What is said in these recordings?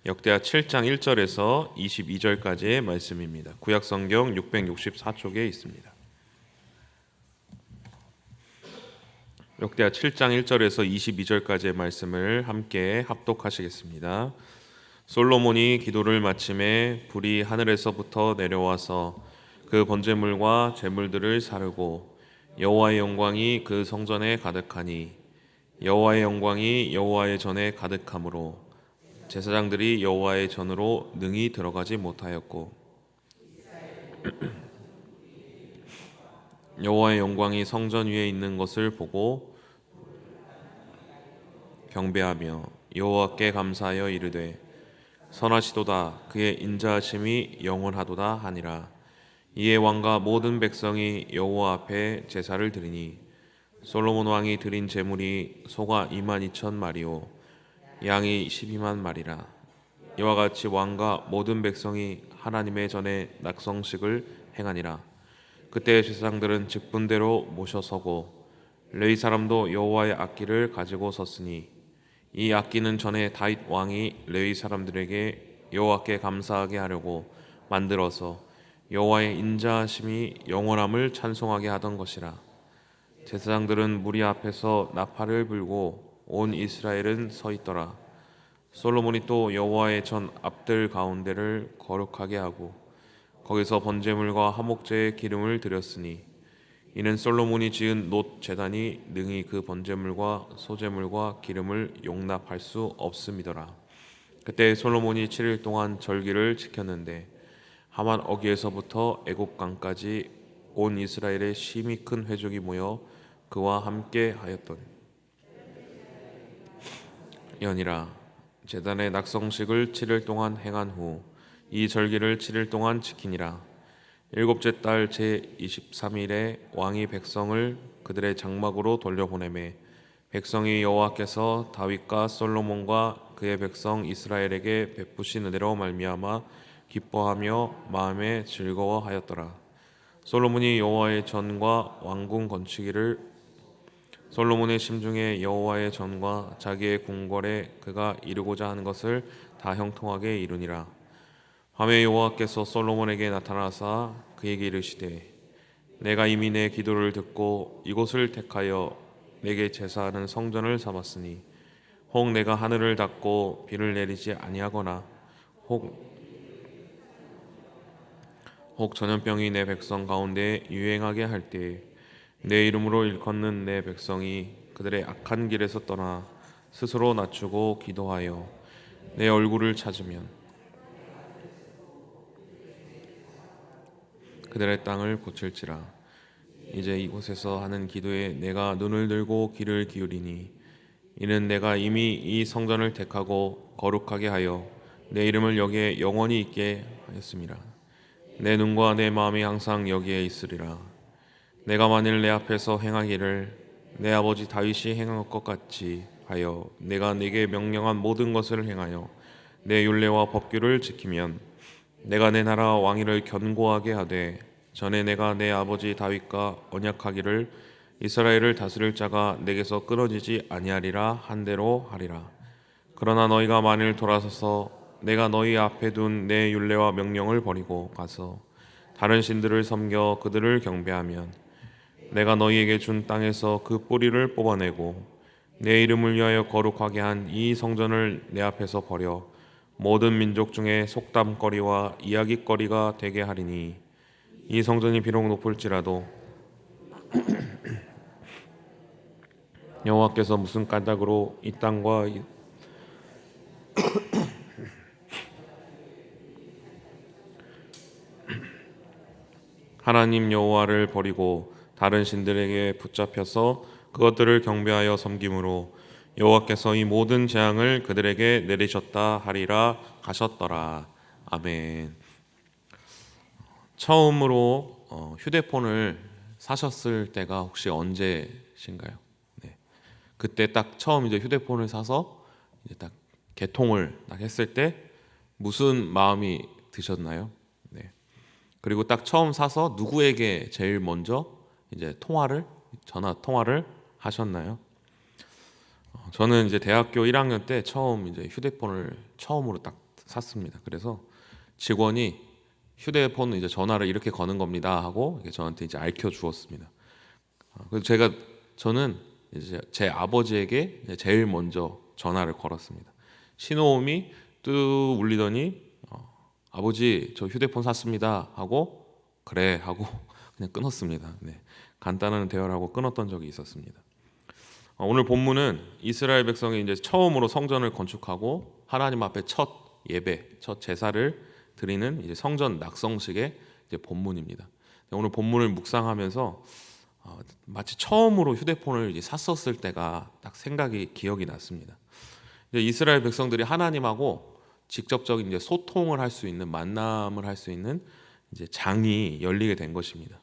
역대하 7장 1절에서 22절까지의 말씀입니다. 구약성경 664쪽에 있습니다. 역대하 7장 1절에서 22절까지의 말씀을 함께 합독하시겠습니다. 솔로몬이 기도를 마침에 불이 하늘에서부터 내려와서 그 번제물과 제물들을 사르고 여호와의 영광이 그 성전에 가득하니 여호와의 영광이 여호와의 전에 가득하므로 제사장들이 여호와의 전으로 능히 들어가지 못하였고 여호와의 영광이 성전 위에 있는 것을 보고 경배하며 여호와께 감사하여 이르되 선하시도다 그의 인자하심이 영원하도다 하니라. 이에 왕과 모든 백성이 여호와 앞에 제사를 드리니 솔로몬 왕이 드린 제물이 소가 22,000마리요 양이 12만 마리라. 이와 같이 왕과 모든 백성이 하나님의 전에 낙성식을 행하니라. 그때 제사장들은 직분대로 모셔서고 레위 사람도 여호와의 악기를 가지고 섰으니 이 악기는 전에 다윗 왕이 레위 사람들에게 여호와께 감사하게 하려고 만들어서 여호와의 인자하심이 영원함을 찬송하게 하던 것이라. 제사장들은 무리 앞에서 나팔을 불고 온 이스라엘은 서 있더라. 솔로몬이 또 여호와의 전 앞들 가운데를 거룩하게 하고 거기서 번제물과 화목제의 기름을 드렸으니 이는 솔로몬이 지은 놋 제단이 능히 그 번제물과 소제물과 기름을 용납할 수 없음이더라. 그때 솔로몬이 7일 동안 절기를 지켰는데 하만 어귀에서부터 애곡강까지 온 이스라엘의 심히 큰 회족이 모여 그와 함께 하였더니 연이라. 제단의 낙성식을 7일 동안 행한 후 이 절기를 7일 동안 지키니라. 일곱째 달 제23일에 왕이 백성을 그들의 장막으로 돌려보내매 백성이 여호와께서 다윗과 솔로몬과 그의 백성 이스라엘에게 베푸신 은혜로 말미암아 기뻐하며 마음에 즐거워하였더라. 솔로몬이 여호와의 전과 왕궁 건축일을 솔로몬의 심중에 여호와의 전과 자기의 궁궐에 그가 이루고자 하는 것을 다 형통하게 이루니라. 밤에 여호와께서 솔로몬에게 나타나사 그에게 이르시되 내가 이미 내 기도를 듣고 이곳을 택하여 내게 제사하는 성전을 삼았으니 혹 내가 하늘을 닫고 비를 내리지 아니하거나 혹 전염병이 내 백성 가운데 유행하게 할 때에 내 이름으로 일컫는 내 백성이 그들의 악한 길에서 떠나 스스로 낮추고 기도하여 내 얼굴을 찾으면 그들의 땅을 고칠지라. 이제 이곳에서 하는 기도에 내가 눈을 들고 귀를 기울이니 이는 내가 이미 이 성전을 택하고 거룩하게 하여 내 이름을 여기에 영원히 있게 하였음이라. 내 눈과 내 마음이 항상 여기에 있으리라. 내가 만일 내 앞에서 행하기를 내 아버지 다윗이 행한 것 같이 하여 내가 네게 명령한 모든 것을 행하여 내 율례와 법규를 지키면 내가 내 나라 왕위를 견고하게 하되 전에 내가 내 아버지 다윗과 언약하기를 이스라엘을 다스릴 자가 내게서 끊어지지 아니하리라 한 대로 하리라. 그러나 너희가 만일 돌아서서 내가 너희 앞에 둔 내 율례와 명령을 버리고 가서 다른 신들을 섬겨 그들을 경배하면 내가 너희에게 준 땅에서 그 뿌리를 뽑아내고 내 이름을 위하여 거룩하게 한 이 성전을 내 앞에서 버려 모든 민족 중에 속담거리와 이야깃거리가 되게 하리니 이 성전이 비록 높을지라도 여호와께서 무슨 까닭으로 이 땅과 하나님 여호와를 버리고 다른 신들에게 붙잡혀서 그것들을 경배하여 섬김으로 여호와께서 이 모든 재앙을 그들에게 내리셨다 하리라 하셨더라. 아멘. 처음으로 휴대폰을 사셨을 때가 혹시 언제신가요? 네. 그때 딱 처음 이제 휴대폰을 사서 이제 딱 개통을 딱 했을 때 무슨 마음이 드셨나요? 네. 그리고 딱 처음 사서 누구에게 제일 먼저 이제 전화 통화를 하셨나요? 저는 이제 대학교 1학년 때 처음 이제 휴대폰을 처음으로 딱 샀습니다. 그래서 직원이 휴대폰 이제 전화를 이렇게 거는 겁니다 하고 저한테 이제 알려 주었습니다. 그래서 저는 이제 제 아버지에게 제일 먼저 전화를 걸었습니다. 신호음이 뚜 울리더니 아버지 저 휴대폰 샀습니다 하고 그래 하고 그냥 끊었습니다. 네, 간단한 대화를 하고 끊었던 적이 있었습니다. 오늘 본문은 이스라엘 백성이 이제 처음으로 성전을 건축하고 하나님 앞에 첫 예배, 첫 제사를 드리는 이제 성전 낙성식의 이제 본문입니다. 오늘 본문을 묵상하면서 마치 처음으로 휴대폰을 이제 샀었을 때가 딱 기억이 났습니다. 이제 이스라엘 백성들이 하나님하고 직접적인 이제 소통을 할 수 있는 만남을 할 수 있는 이제 장이 열리게 된 것입니다.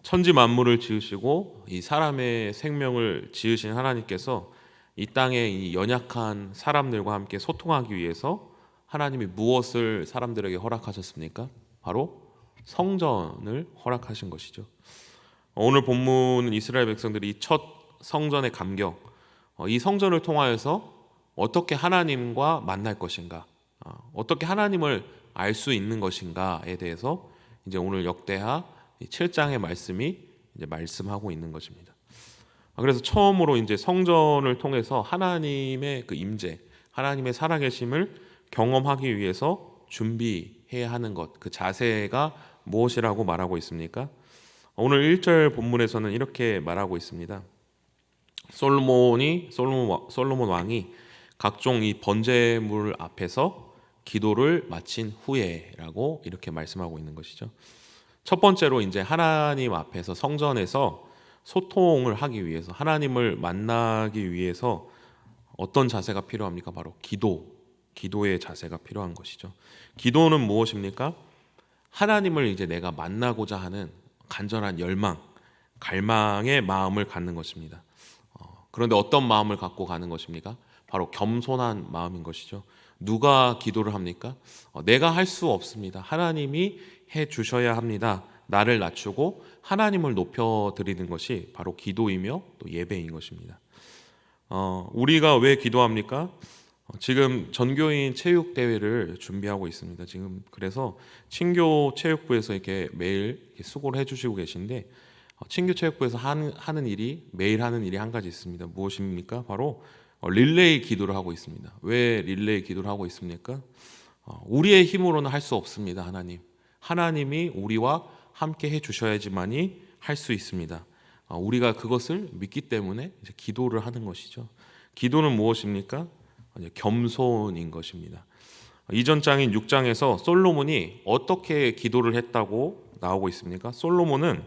천지 만물을 지으시고 이 사람의 생명을 지으신 하나님께서 이 땅에 이 연약한 사람들과 함께 소통하기 위해서 하나님이 무엇을 사람들에게 허락하셨습니까? 바로 성전을 허락하신 것이죠. 오늘 본문은 이스라엘 백성들이 이 첫 성전의 감격, 이 성전을 통하여서 어떻게 하나님과 만날 것인가, 어떻게 하나님을 알 수 있는 것인가에 대해서 이제 오늘 역대하 7장의 말씀이 이제 말씀하고 있는 것입니다. 그래서 처음으로 이제 성전을 통해서 하나님의 그 임재, 하나님의 살아계심을 경험하기 위해서 준비해야 하는 것, 그 자세가 무엇이라고 말하고 있습니까? 오늘 1절 본문에서는 이렇게 말하고 있습니다. 솔로몬 왕이 각종 이 번제물 앞에서 기도를 마친 후에라고 이렇게 말씀하고 있는 것이죠. 첫 번째로 이제 하나님 앞에서 성전에서 소통을 하기 위해서 하나님을 만나기 위해서 어떤 자세가 필요합니까? 바로 기도의 자세가 필요한 것이죠. 기도는 무엇입니까? 하나님을 이제 내가 만나고자 하는 간절한 열망, 갈망의 마음을 갖는 것입니다. 그런데 어떤 마음을 갖고 가는 것입니까? 바로 겸손한 마음인 것이죠. 누가 기도를 합니까? 내가 할 수 없습니다. 하나님이 해 주셔야 합니다. 나를 낮추고 하나님을 높여드리는 것이 바로 기도이며 또 예배인 것입니다. 우리가 왜 기도합니까? 지금 전교인 체육 대회를 준비하고 있습니다. 지금 그래서 친교 체육부에서 이렇게 매일 이렇게 수고를 해주시고 계신데 친교 체육부에서 매일 하는 일이 한 가지 있습니다. 무엇입니까? 바로 릴레이 기도를 하고 있습니다. 왜 릴레이 기도를 하고 있습니까? 우리의 힘으로는 할 수 없습니다. 하나님이 우리와 함께 해주셔야지만이 할 수 있습니다. 우리가 그것을 믿기 때문에 이제 기도를 하는 것이죠. 기도는 무엇입니까? 겸손인 것입니다. 이전 장인 6장에서 솔로몬이 어떻게 기도를 했다고 나오고 있습니까? 솔로몬은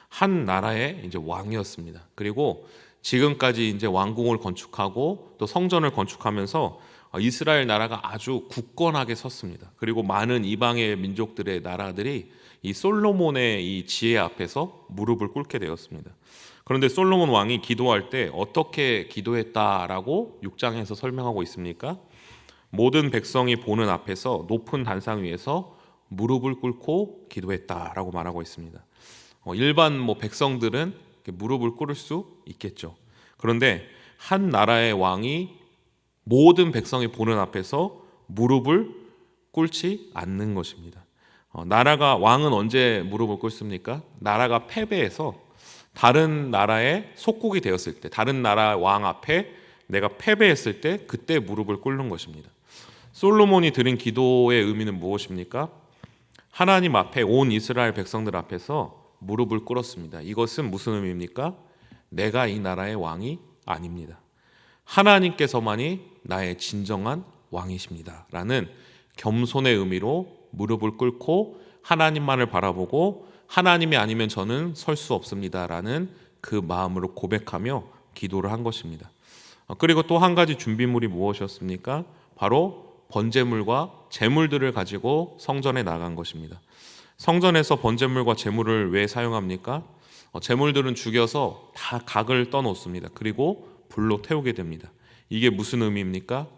한 나라의 이제 왕이었습니다. 그리고 지금까지 이제 왕궁을 건축하고 또 성전을 건축하면서 이스라엘 나라가 아주 굳건하게 섰습니다. 그리고 많은 이방의 민족들의 나라들이 이 솔로몬의 이 지혜 앞에서 무릎을 꿇게 되었습니다. 그런데 솔로몬 왕이 기도할 때 어떻게 기도했다라고 6장에서 설명하고 있습니까? 모든 백성이 보는 앞에서 높은 단상 위에서 무릎을 꿇고 기도했다라고 말하고 있습니다. 일반 백성들은 무릎을 꿇을 수 있겠죠. 그런데 한 나라의 왕이 모든 백성이 보는 앞에서 무릎을 꿇지 않는 것입니다. 왕은 언제 무릎을 꿇습니까? 나라가 패배해서 다른 나라의 속국이 되었을 때, 다른 나라 왕 앞에 내가 패배했을 때 그때 무릎을 꿇는 것입니다. 솔로몬이 드린 기도의 의미는 무엇입니까? 하나님 앞에 온 이스라엘 백성들 앞에서 무릎을 꿇었습니다. 이것은 무슨 의미입니까? 내가 이 나라의 왕이 아닙니다. 하나님께서만이 나의 진정한 왕이십니다. 라는 겸손의 의미로 무릎을 꿇고 하나님만을 바라보고 하나님이 아니면 저는 설 수 없습니다. 라는 그 마음으로 고백하며 기도를 한 것입니다. 그리고 또 한 가지 준비물이 무엇이었습니까? 바로 번제물과 제물들을 가지고 성전에 나간 것입니다. 성전에서 번제물과 제물을 왜 사용합니까? 제물들은 죽여서 다 각을 떠놓습니다. 그리고 불로 태우게 됩니다. 이게 무슨 의미입니까?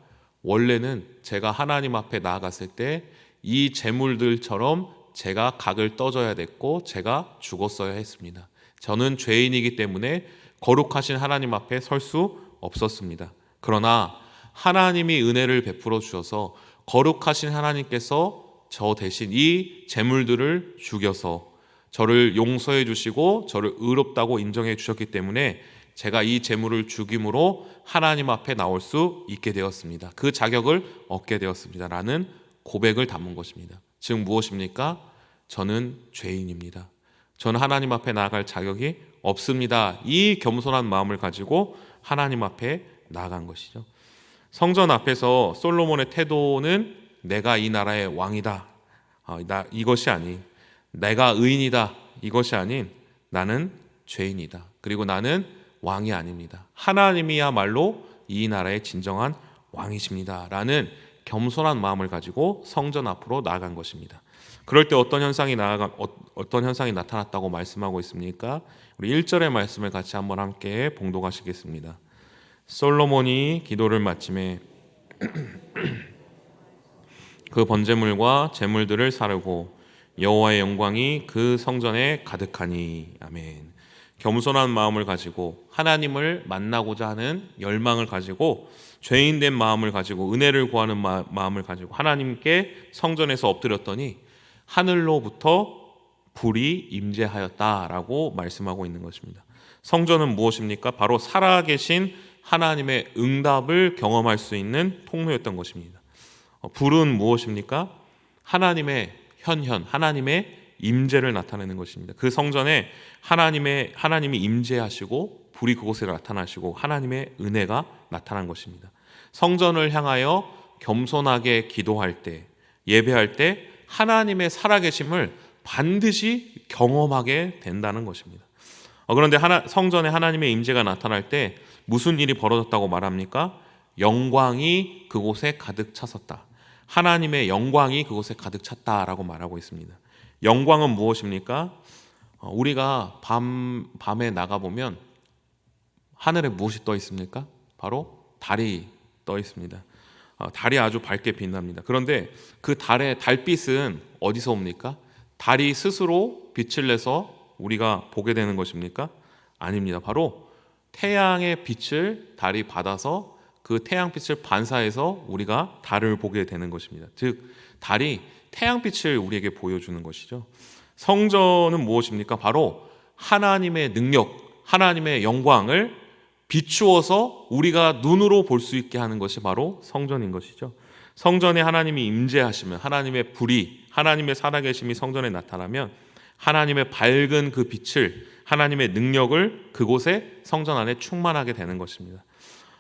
원래는 제가 하나님 앞에 나아갔을 때 이 제물들처럼 제가 각을 떠줘야 됐고 제가 죽었어야 했습니다. 저는 죄인이기 때문에 거룩하신 하나님 앞에 설 수 없었습니다. 그러나 하나님이 은혜를 베풀어 주셔서 거룩하신 하나님께서 저 대신 이 제물들을 죽여서 저를 용서해 주시고 저를 의롭다고 인정해 주셨기 때문에 제가 이 제물을 죽임으로 하나님 앞에 나올 수 있게 되었습니다. 그 자격을 얻게 되었습니다. 라는 고백을 담은 것입니다. 즉 무엇입니까? 저는 죄인입니다. 저는 하나님 앞에 나아갈 자격이 없습니다. 이 겸손한 마음을 가지고 하나님 앞에 나아간 것이죠. 성전 앞에서 솔로몬의 태도는 내가 이 나라의 왕이다, 이것이 아닌 내가 의인이다, 이것이 아닌 나는 죄인이다, 그리고 나는 왕이 아닙니다. 하나님이야말로 이 나라의 진정한 왕이십니다 라는 겸손한 마음을 가지고 성전 앞으로 나아간 것입니다. 그럴 때 어떤 현상이 나타났다고 말씀하고 있습니까? 우리 1절의 말씀을 같이 한번 함께 봉독하시겠습니다. 솔로몬이 기도를 마침에 그 번제물과 제물들을 사르고 여호와의 영광이 그 성전에 가득하니. 아멘. 겸손한 마음을 가지고 하나님을 만나고자 하는 열망을 가지고 죄인된 마음을 가지고 은혜를 구하는 마음을 가지고 하나님께 성전에서 엎드렸더니 하늘로부터 불이 임재하였다라고 말씀하고 있는 것입니다. 성전은 무엇입니까? 바로 살아계신 하나님의 응답을 경험할 수 있는 통로였던 것입니다. 불은 무엇입니까? 하나님의 현현, 하나님의 임재를 나타내는 것입니다. 그 성전에 하나님이 임재하시고 불이 그곳에 나타나시고 하나님의 은혜가 나타난 것입니다. 성전을 향하여 겸손하게 기도할 때, 예배할 때 하나님의 살아계심을 반드시 경험하게 된다는 것입니다. 그런데 성전에 하나님의 임재가 나타날 때 무슨 일이 벌어졌다고 말합니까? 영광이 그곳에 가득 찼었다. 하나님의 영광이 그곳에 가득 찼다라고 말하고 있습니다. 영광은 무엇입니까? 우리가 밤에 나가보면 하늘에 무엇이 떠 있습니까? 바로 달이 떠 있습니다. 달이 아주 밝게 빛납니다. 그런데 그 달빛은 어디서 옵니까? 달이 스스로 빛을 내서 우리가 보게 되는 것입니까? 아닙니다. 바로 태양의 빛을 달이 받아서 그 태양빛을 반사해서 우리가 달을 보게 되는 것입니다. 즉 달이 태양빛을 우리에게 보여주는 것이죠. 성전은 무엇입니까? 바로 하나님의 능력, 하나님의 영광을 비추어서 우리가 눈으로 볼 수 있게 하는 것이 바로 성전인 것이죠. 성전에 하나님이 임재하시면, 하나님의 불이, 하나님의 살아계심이 성전에 나타나면 하나님의 밝은 그 빛을, 하나님의 능력을 그곳에 성전 안에 충만하게 되는 것입니다.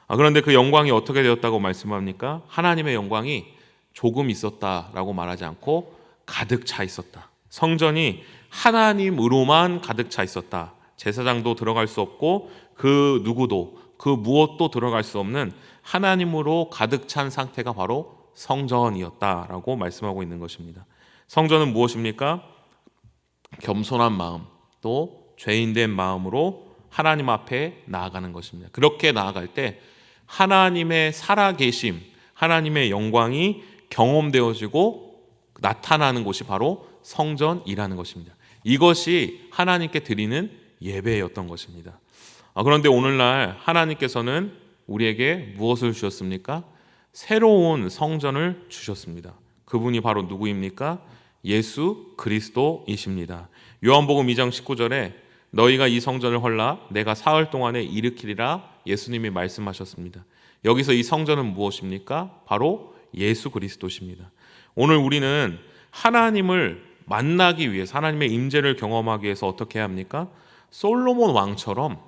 그런데 그 영광이 어떻게 되었다고 말씀합니까? 하나님의 영광이 조금 있었다라고 말하지 않고 가득 차 있었다. 성전이 하나님으로만 가득 차 있었다. 제사장도 들어갈 수 없고 그 누구도 그 무엇도 들어갈 수 없는 하나님으로 가득 찬 상태가 바로 성전이었다라고 말씀하고 있는 것입니다. 성전은 무엇입니까? 겸손한 마음, 또 죄인된 마음으로 하나님 앞에 나아가는 것입니다. 그렇게 나아갈 때 하나님의 살아계심, 하나님의 영광이 경험되어지고 나타나는 곳이 바로 성전이라는 것입니다. 이것이 하나님께 드리는 예배였던 것입니다. 그런데 오늘날 하나님께서는 우리에게 무엇을 주셨습니까? 새로운 성전을 주셨습니다. 그분이 바로 누구입니까? 예수 그리스도이십니다. 요한복음 2장 19절에 너희가 이 성전을 헐라 내가 사흘 동안에 일으키리라 예수님이 말씀하셨습니다. 여기서 이 성전은 무엇입니까? 바로 예수 그리스도십니다. 오늘 우리는 하나님을 만나기 위해서, 하나님의 임재를 경험하기 위해서 어떻게 해야 합니까? 솔로몬 왕처럼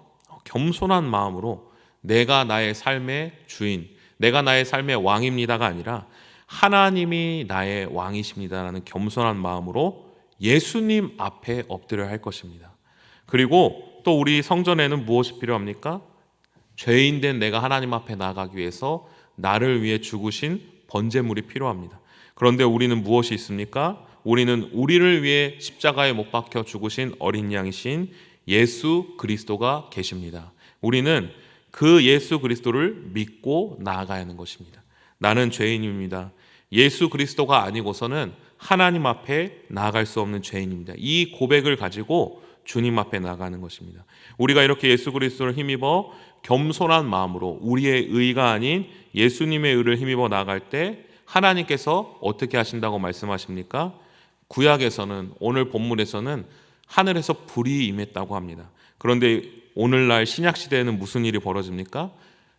겸손한 마음으로 내가 나의 삶의 주인, 내가 나의 삶의 왕입니다가 아니라 하나님이 나의 왕이십니다라는 겸손한 마음으로 예수님 앞에 엎드려야 할 것입니다. 그리고 또 우리 성전에는 무엇이 필요합니까? 죄인된 내가 하나님 앞에 나가기 위해서 나를 위해 죽으신 번제물이 필요합니다. 그런데 우리는 무엇이 있습니까? 우리는 우리를 위해 십자가에 못 박혀 죽으신 어린 양이신 예수 그리스도가 계십니다. 우리는 그 예수 그리스도를 믿고 나아가야 하는 것입니다. 나는 죄인입니다. 예수 그리스도가 아니고서는 하나님 앞에 나아갈 수 없는 죄인입니다. 이 고백을 가지고 주님 앞에 나가는 것입니다. 우리가 이렇게 예수 그리스도를 힘입어 겸손한 마음으로 우리의 의가 아닌 예수님의 의를 힘입어 나갈 때 하나님께서 어떻게 하신다고 말씀하십니까? 구약에서는, 오늘 본문에서는 하늘에서 불이 임했다고 합니다. 그런데 오늘날 신약 시대에는 무슨 일이 벌어집니까?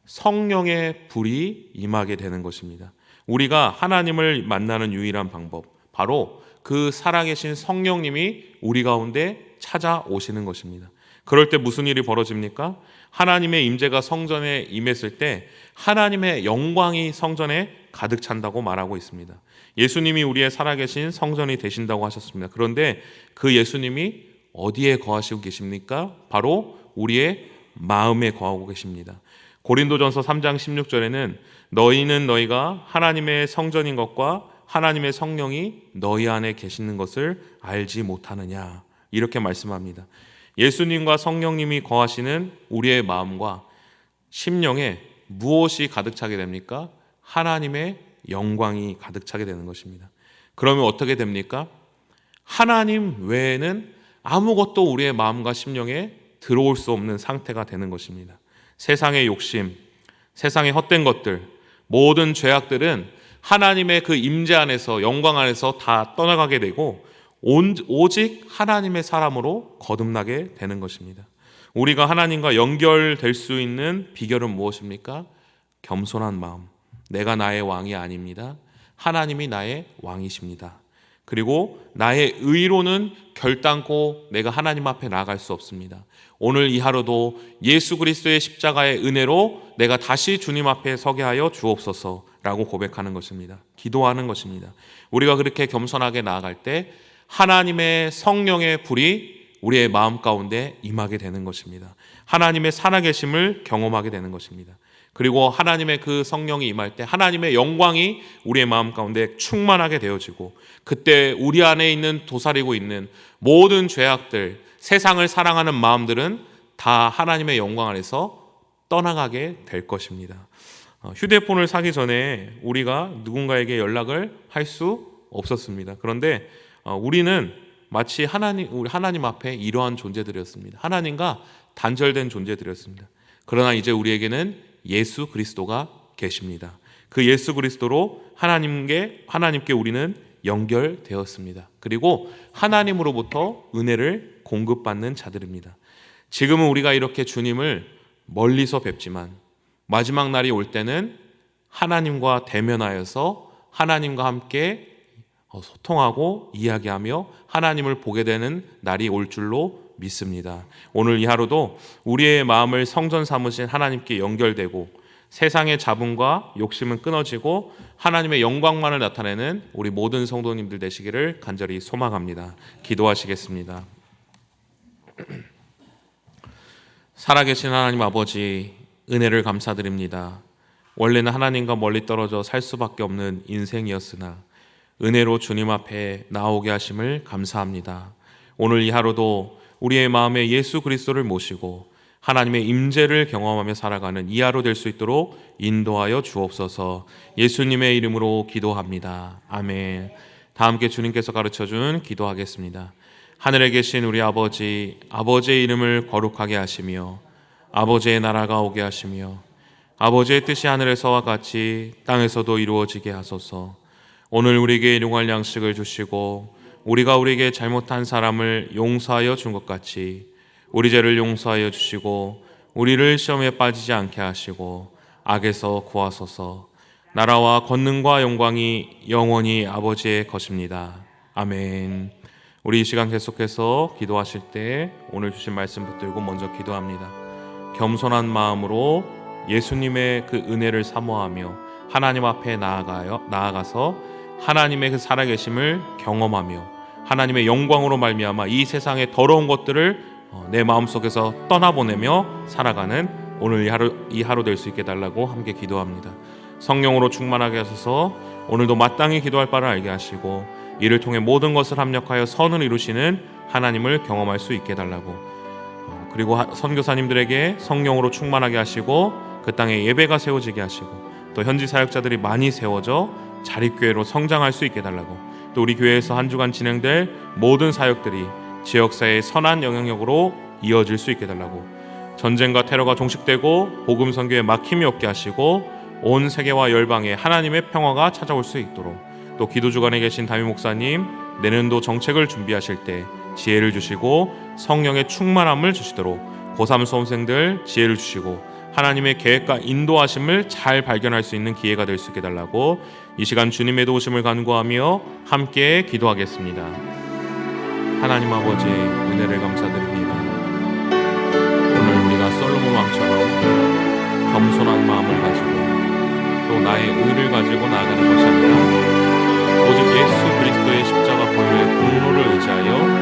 성령의 불이 임하게 되는 것입니다. 우리가 하나님을 만나는 유일한 방법, 바로 그 살아계신 성령님이 우리 가운데 찾아오시는 것입니다. 그럴 때 무슨 일이 벌어집니까? 하나님의 임재가 성전에 임했을 때 하나님의 영광이 성전에 가득 찬다고 말하고 있습니다. 예수님이 우리의 살아계신 성전이 되신다고 하셨습니다. 그런데 그 예수님이 어디에 거하시고 계십니까? 바로 우리의 마음에 거하고 계십니다. 고린도전서 3장 16절에는 너희는 너희가 하나님의 성전인 것과 하나님의 성령이 너희 안에 계시는 것을 알지 못하느냐, 이렇게 말씀합니다. 예수님과 성령님이 거하시는 우리의 마음과 심령에 무엇이 가득 차게 됩니까? 하나님의 영광이 가득 차게 되는 것입니다. 그러면 어떻게 됩니까? 하나님 외에는 아무것도 우리의 마음과 심령에 들어올 수 없는 상태가 되는 것입니다. 세상의 욕심, 세상의 헛된 것들, 모든 죄악들은 하나님의 그 임재 안에서, 영광 안에서 다 떠나가게 되고 오직 하나님의 사람으로 거듭나게 되는 것입니다. 우리가 하나님과 연결될 수 있는 비결은 무엇입니까? 겸손한 마음. 내가 나의 왕이 아닙니다. 하나님이 나의 왕이십니다. 그리고 나의 의로는 결단코 내가 하나님 앞에 나아갈 수 없습니다. 오늘 이 하루도 예수 그리스도의 십자가의 은혜로 내가 다시 주님 앞에 서게 하여 주옵소서라고 고백하는 것입니다. 기도하는 것입니다. 우리가 그렇게 겸손하게 나아갈 때 하나님의 성령의 불이 우리의 마음 가운데 임하게 되는 것입니다. 하나님의 살아계심을 경험하게 되는 것입니다. 그리고 하나님의 그 성령이 임할 때 하나님의 영광이 우리의 마음 가운데 충만하게 되어지고, 그때 우리 안에 있는 도사리고 있는 모든 죄악들, 세상을 사랑하는 마음들은 다 하나님의 영광 안에서 떠나가게 될 것입니다. 휴대폰을 사기 전에 우리가 누군가에게 연락을 할 수 없었습니다. 그런데 우리는 마치 하나님 앞에 이러한 존재들이었습니다. 하나님과 단절된 존재들이었습니다. 그러나 이제 우리에게는 예수 그리스도가 계십니다. 그 예수 그리스도로 하나님께 우리는 연결되었습니다. 그리고 하나님으로부터 은혜를 공급받는 자들입니다. 지금은 우리가 이렇게 주님을 멀리서 뵙지만 마지막 날이 올 때는 하나님과 대면하여서 하나님과 함께 소통하고 이야기하며 하나님을 보게 되는 날이 올 줄로 믿습니다. 오늘 이 하루도 우리의 마음을 성전 삼으신 하나님께 연결되고 세상의 잡음과 욕심은 끊어지고 하나님의 영광만을 나타내는 우리 모든 성도님들 되시기를 간절히 소망합니다. 기도하시겠습니다. 살아계신 하나님 아버지, 은혜를 감사드립니다. 원래는 하나님과 멀리 떨어져 살 수밖에 없는 인생이었으나 은혜로 주님 앞에 나오게 하심을 감사합니다. 오늘 이 하루도 우리의 마음에 예수 그리스도를 모시고 하나님의 임재를 경험하며 살아가는 이 하루 될 수 있도록 인도하여 주옵소서. 예수님의 이름으로 기도합니다. 아멘. 다 함께 주님께서 가르쳐준 기도하겠습니다. 하늘에 계신 우리 아버지, 아버지의 이름을 거룩하게 하시며 아버지의 나라가 오게 하시며 아버지의 뜻이 하늘에서와 같이 땅에서도 이루어지게 하소서. 오늘 우리에게 일용할 양식을 주시고 우리가 우리에게 잘못한 사람을 용서하여 준 것 같이 우리 죄를 용서하여 주시고 우리를 시험에 빠지지 않게 하시고 악에서 구하소서. 나라와 권능과 영광이 영원히 아버지의 것입니다. 아멘. 우리 이 시간 계속해서 기도하실 때 오늘 주신 말씀 붙들고 먼저 기도합니다. 겸손한 마음으로 예수님의 그 은혜를 사모하며 하나님 앞에 나아가서 하나님의 그 살아계심을 경험하며 하나님의 영광으로 말미암아 이 세상의 더러운 것들을 내 마음속에서 떠나보내며 살아가는 오늘 이 하루 될 수 있게 달라고 함께 기도합니다. 성령으로 충만하게 하셔서 오늘도 마땅히 기도할 바를 알게 하시고 이를 통해 모든 것을 합력하여 선을 이루시는 하나님을 경험할 수 있게 달라고, 그리고 선교사님들에게 성령으로 충만하게 하시고 그 땅에 예배가 세워지게 하시고 또 현지 사역자들이 많이 세워져 자립교회로 성장할 수 있게 달라고, 또 우리 교회에서 한 주간 진행될 모든 사역들이 지역사회의 선한 영향력으로 이어질 수 있게 달라고, 전쟁과 테러가 종식되고 복음 선교에 막힘이 없게 하시고 온 세계와 열방에 하나님의 평화가 찾아올 수 있도록, 또 기도 주간에 계신 담임 목사님 내년도 정책을 준비하실 때 지혜를 주시고 성령의 충만함을 주시도록 고3 수험생들 지혜를 주시고 하나님의 계획과 인도하심을 잘 발견할 수 있는 기회가 될 수 있게 달라고 이 시간 주님의 도우심을 간구하며 함께 기도하겠습니다. 하나님 아버지, 은혜를 감사드립니다. 오늘 우리가 솔로몬 왕처럼 겸손한 마음을 가지고 또 나의 의를 가지고 나아가는 것이 아니라 오직 예수 그리스도의 십자가 보혈의 공로를 의지하여